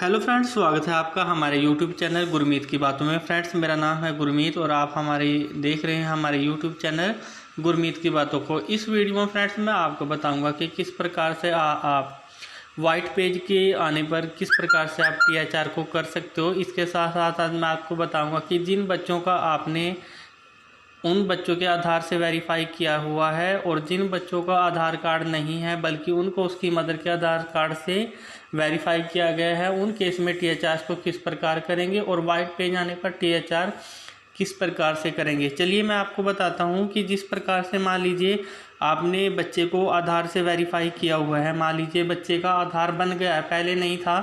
Hello friends, स्वागत है आपका हमारे यूट्यूब चैनल गुरमीत की बातों में। फ्रेंड्स, मेरा नाम है गुरमीत और आप देख रहे हैं हमारे यूट्यूब चैनल गुरमीत की बातों को। इस वीडियो में फ्रेंड्स मैं आपको बताऊंगा कि किस प्रकार से आप वाइट पेज के आने पर किस प्रकार से आप THR को कर सकते हो। इसके साथ साथ आज मैं आपको बताऊँगा कि जिन बच्चों का आपने उन बच्चों के आधार से वेरीफाई किया हुआ है और जिन बच्चों का आधार कार्ड नहीं है बल्कि उनको उसकी मदर के आधार कार्ड से वेरीफाई किया गया है, उन केस में THR को किस प्रकार करेंगे और वाइट पेज आने पर THR किस प्रकार से करेंगे। चलिए मैं आपको बताता हूं कि जिस प्रकार से मान लीजिए आपने बच्चे को आधार से वेरीफाई किया हुआ है, मान लीजिए बच्चे का आधार बन गया है, पहले नहीं था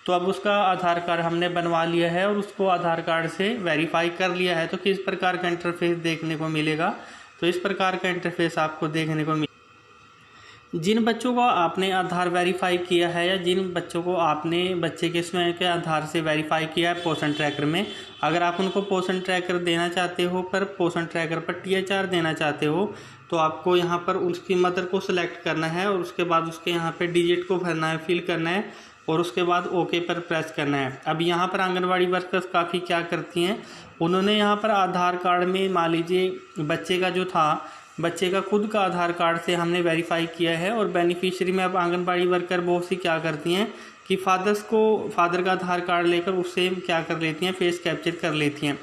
तो अब उसका आधार कार्ड हमने बनवा लिया है और उसको आधार कार्ड से वेरीफाई कर लिया है, तो किस प्रकार का इंटरफेस देखने को मिलेगा। तो इस प्रकार का इंटरफेस आपको देखने को जिन बच्चों को आपने आधार वेरीफाई किया है या जिन बच्चों को आपने बच्चे के स्वयं के आधार से वेरीफाई किया है पोषण ट्रैकर में, अगर आप उनको पोषण ट्रैकर देना चाहते हो पर पोषण ट्रैकर पर THR देना चाहते हो तो आपको यहाँ पर उसकी मदर को सिलेक्ट करना है और उसके बाद उसके यहाँ पे डिजिट को भरना है, फिल करना है और उसके बाद ओके पर प्रेस करना है। अब यहाँ पर आंगनवाड़ी वर्कर्स काफ़ी क्या करती हैं, उन्होंने यहाँ पर आधार कार्ड में मान लीजिए बच्चे का जो था, बच्चे का खुद का आधार कार्ड से हमने वेरीफाई किया है और बेनिफिशियरी में अब आंगनबाड़ी वर्कर बहुत सी क्या करती हैं कि फादर का आधार कार्ड लेकर उससे क्या कर लेती हैं, फेस कैप्चर कर लेती हैं।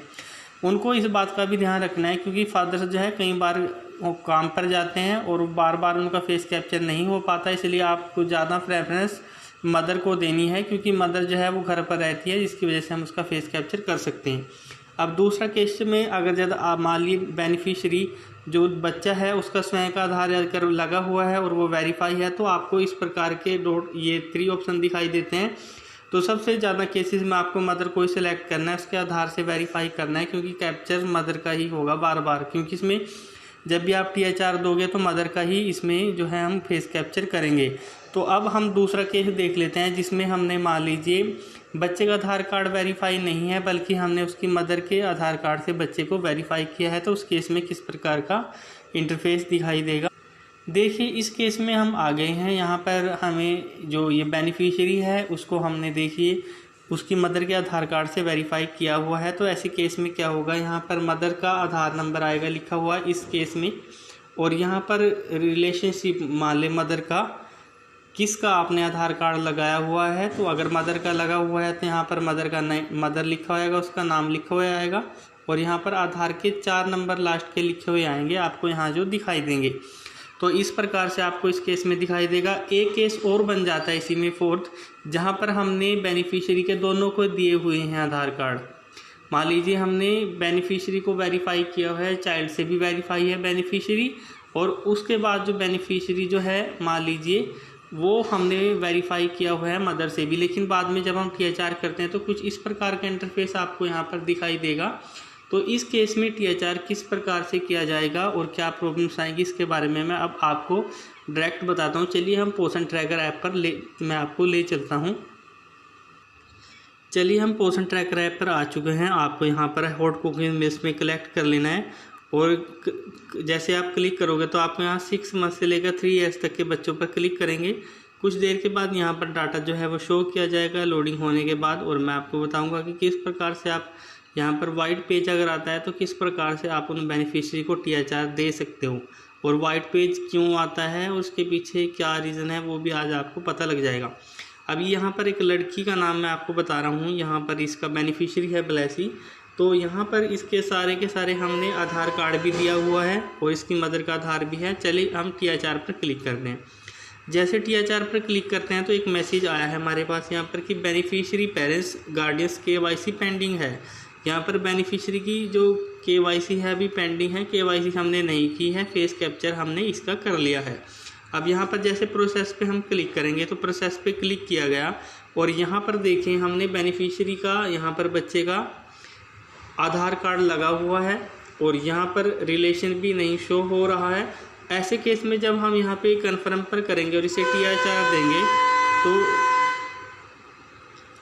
उनको इस बात का भी ध्यान रखना है क्योंकि फादर जो है कई बार वो काम पर जाते हैं और बार बार उनका फेस कैप्चर नहीं हो पाता, इसलिए आपको ज़्यादा प्रेफरेंस मदर को देनी है क्योंकि मदर जो है वो घर पर रहती है, जिसकी वजह से हम उसका फेस कैप्चर कर सकते हैं। अब दूसरा केस में अगर ज़्यादा आप मान लीजिए बेनिफिशियरी जो बच्चा है उसका स्वयं का आधार कर लगा हुआ है और वो वेरीफाई है, तो आपको इस प्रकार के ये 3 ऑप्शन दिखाई देते हैं। तो सबसे ज़्यादा केसेस में आपको मदर को ही सिलेक्ट करना है, उसके आधार से वेरीफाई करना है क्योंकि कैप्चर मदर का ही होगा बार बार, क्योंकि इसमें जब भी आप THR दोगे तो मदर का ही इसमें जो है हम फेस कैप्चर करेंगे। तो अब हम दूसरा केस देख लेते हैं जिसमें हमने मान लीजिए बच्चे का आधार कार्ड वेरीफाई नहीं है बल्कि हमने उसकी मदर के आधार कार्ड से बच्चे को वेरीफाई किया है, तो उस केस में किस प्रकार का इंटरफेस दिखाई देगा। देखिए इस केस में हम आ गए हैं, यहाँ पर हमें जो ये बेनिफिशियरी है उसको हमने देखिए उसकी मदर के आधार कार्ड से वेरीफाई किया हुआ है। तो ऐसे केस में क्या होगा, यहाँ पर मदर का आधार नंबर आएगा लिखा हुआ इस केस में, और यहाँ पर रिलेशनशिप मान ले मदर का किसका आपने आधार कार्ड लगाया हुआ है, तो अगर मदर का लगा हुआ है तो यहाँ पर मदर लिखा होगा, उसका नाम लिखा हुआ आएगा और यहाँ पर आधार के 4 नंबर लास्ट के लिखे हुए आएंगे आपको यहाँ जो दिखाई देंगे। तो इस प्रकार से आपको इस केस में दिखाई देगा। एक केस और बन जाता है इसी में 4th, जहाँ पर हमने बेनिफिशियरी के दोनों को दिए हुए हैं आधार कार्ड। मान लीजिए हमने बेनिफिशियरी को वेरीफाई किया है, चाइल्ड से भी वेरीफाई है बेनिफिशियरी, और उसके बाद जो बेनिफिशियरी जो है मान लीजिए वो हमने वेरीफाई किया हुआ है मदर से भी, लेकिन बाद में जब हम THR करते हैं तो कुछ इस प्रकार का इंटरफेस आपको यहाँ पर दिखाई देगा। तो इस केस में THR किस प्रकार से किया जाएगा और क्या प्रॉब्लम्स आएंगी इसके बारे में मैं अब आपको डायरेक्ट बताता हूँ। चलिए हम पोषण ट्रैकर ऐप पर मैं आपको ले चलता हूँ। चलिए हम पोषण ट्रैकर ऐप पर आ चुके हैं। आपको यहाँ पर हॉट कुकिंग मिल्स में कलेक्ट कर लेना है और जैसे आप क्लिक करोगे तो आपको यहाँ 6 मंथ से लेकर 3 ईयर्स तक के बच्चों पर क्लिक करेंगे। कुछ देर के बाद यहाँ पर डाटा जो है वो शो किया जाएगा लोडिंग होने के बाद, और मैं आपको बताऊंगा कि किस प्रकार से आप यहाँ पर वाइट पेज अगर आता है तो किस प्रकार से आप उन बेनिफिशियरी को THR दे सकते हो, और वाइट पेज क्यों आता है उसके पीछे क्या रीज़न है वो भी आज आपको पता लग जाएगा। अभी यहाँ पर एक लड़की का नाम मैं आपको बता रहा हूँ, यहाँ पर इसका बेनिफिशियरी है ब्लेसी। तो यहाँ पर इसके सारे के सारे हमने आधार कार्ड भी दिया हुआ है और इसकी मदर का आधार भी है। चलिए हम THR पर क्लिक करते हैं। जैसे THR पर क्लिक करते हैं तो एक मैसेज आया है हमारे पास यहाँ पर कि beneficiary parents guardians KYC pending है। यहाँ पर बेनिफिशियरी की जो KYC है अभी पेंडिंग है, KYC हमने नहीं की है, फेस कैप्चर हमने इसका कर लिया है। अब यहाँ पर जैसे प्रोसेस पे हम क्लिक करेंगे तो प्रोसेस पे क्लिक किया गया और यहाँ पर देखें हमने बेनिफिशियरी का यहाँ पर बच्चे का आधार कार्ड लगा हुआ है और यहाँ पर रिलेशन भी नहीं शो हो रहा है। ऐसे केस में जब हम यहाँ पे कन्फर्म पर करेंगे और इसे THR देंगे, तो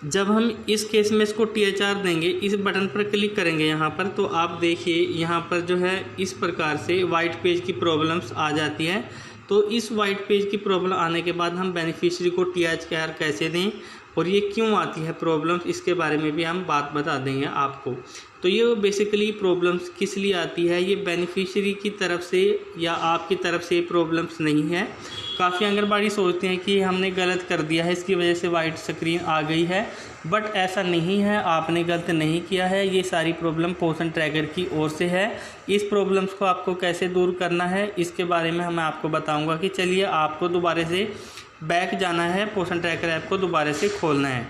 जब हम इस केस में इसको THR देंगे, इस बटन पर क्लिक करेंगे यहाँ पर, तो आप देखिए यहाँ पर जो है इस प्रकार से वाइट पेज की प्रॉब्लम्स आ जाती है। तो इस वाइट पेज की प्रॉब्लम आने के बाद हम बेनिफिशियरी को THR कैसे दें और ये क्यों आती है प्रॉब्लम्स, इसके बारे में भी हम बात बता देंगे आपको। तो ये बेसिकली प्रॉब्लम्स किस लिए आती है, ये बेनिफिशियरी की तरफ से या आपकी तरफ से प्रॉब्लम्स नहीं है। काफ़ी आंगनबाड़ी सोचते हैं कि हमने गलत कर दिया है, इसकी वजह से वाइट स्क्रीन आ गई है, बट ऐसा नहीं है, आपने गलत नहीं किया है। ये सारी प्रॉब्लम पोषण ट्रैकर की ओर से है। इस प्रॉब्लम्स को आपको कैसे दूर करना है इसके बारे में मैं आपको बताऊंगा कि चलिए आपको दोबारा से बैक जाना है, पोषण ट्रैकर ऐप को दोबारा से खोलना है।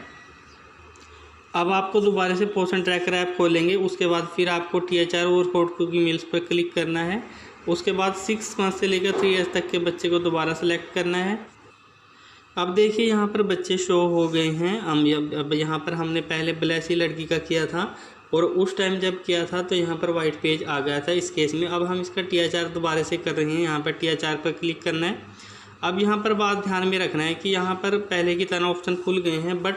अब आपको दोबारा से पोषण ट्रैकर ऐप खोलेंगे, उसके बाद फिर आपको THR और हॉट कुकी मील्स पर क्लिक करना है। उसके बाद 6 मंथ से लेकर 3 ईयर्स तक के बच्चे को दोबारा सेलेक्ट करना है। अब देखिए यहाँ पर बच्चे शो हो गए हैं। अब यहाँ पर हमने पहले ब्लेसी लड़की का किया था और उस टाइम जब किया था तो यहाँ पर वाइट पेज आ गया था इस केस में। अब हम इसका THR दोबारा से कर रहे हैं, यहाँ पर THR पर क्लिक करना है। अब यहाँ पर बात ध्यान में रखना है कि यहाँ पर पहले की तरह ऑप्शन खुल गए हैं, बट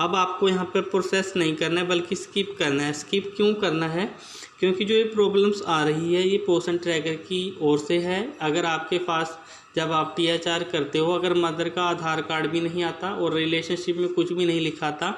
अब आपको यहाँ पर प्रोसेस नहीं करना है बल्कि स्किप करना है। स्किप क्यों करना है, क्योंकि जो ये प्रॉब्लम्स आ रही है ये पोषण ट्रैकर की ओर से है। अगर आपके पास जब आप THR करते हो अगर मदर का आधार कार्ड भी नहीं आता और रिलेशनशिप में कुछ भी नहीं लिखा था,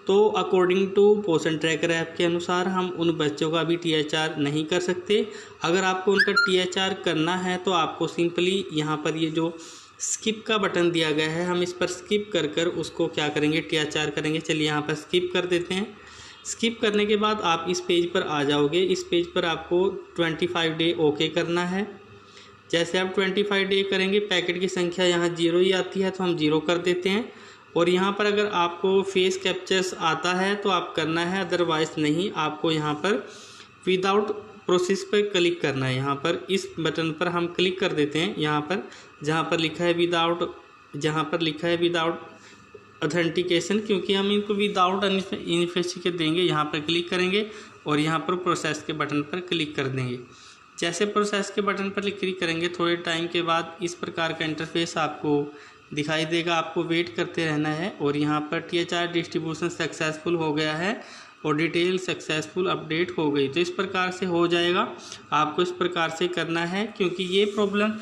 तो अकॉर्डिंग टू पोषण ट्रैकर ऐप के अनुसार हम उन बच्चों का भी THR नहीं कर सकते। अगर आपको उनका THR करना है तो आपको सिंपली यहाँ पर ये जो स्किप का बटन दिया गया है, हम इस पर स्किप कर कर उसको क्या करेंगे, THR करेंगे। चलिए यहाँ पर स्किप कर देते हैं। स्किप करने के बाद आप इस पेज पर आ जाओगे। इस पेज पर आपको 25 डे ओके करना है। जैसे आप 25 डे करेंगे, पैकेट की संख्या यहाँ 0 ही आती है तो हम 0 कर देते हैं। और यहाँ पर अगर आपको फेस कैप्चर्स आता है तो आप करना है, अदरवाइज़ नहीं। आपको यहाँ पर विदाउट प्रोसेस पर क्लिक करना है। यहाँ पर इस बटन पर हम क्लिक कर देते हैं। यहाँ पर जहाँ पर लिखा है विदाउट ऑथेंटिकेशन, क्योंकि हम इनको विदाउट इनिफिशिएंसी देंगे। यहाँ पर क्लिक करेंगे और यहाँ पर प्रोसेस के बटन पर क्लिक कर देंगे। जैसे प्रोसेस के बटन पर क्लिक करेंगे, थोड़े टाइम के बाद इस प्रकार का इंटरफेस आपको दिखाई देगा। आपको वेट करते रहना है। और यहाँ पर THR डिस्ट्रीब्यूशन सक्सेसफुल हो गया है और डिटेल सक्सेसफुल अपडेट हो गई। तो इस प्रकार से हो जाएगा, आपको इस प्रकार से करना है, क्योंकि ये प्रॉब्लम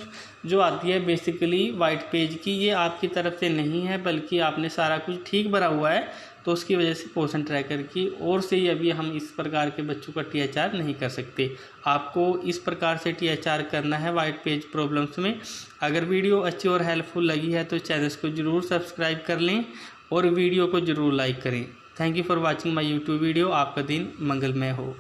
जो आती है बेसिकली वाइट पेज की, ये आपकी तरफ से नहीं है बल्कि आपने सारा कुछ ठीक भरा हुआ है, तो उसकी वजह से पोषण ट्रैकर की ओर से ही अभी हम इस प्रकार के बच्चों का THR नहीं कर सकते। आपको इस प्रकार से THR करना है वाइट पेज प्रॉब्लम्स में। अगर वीडियो अच्छी और हेल्पफुल लगी है तो चैनल को ज़रूर सब्सक्राइब कर लें और वीडियो को ज़रूर लाइक करें। Thank you for watching my YouTube video. आपका दिन मंगलमय हो।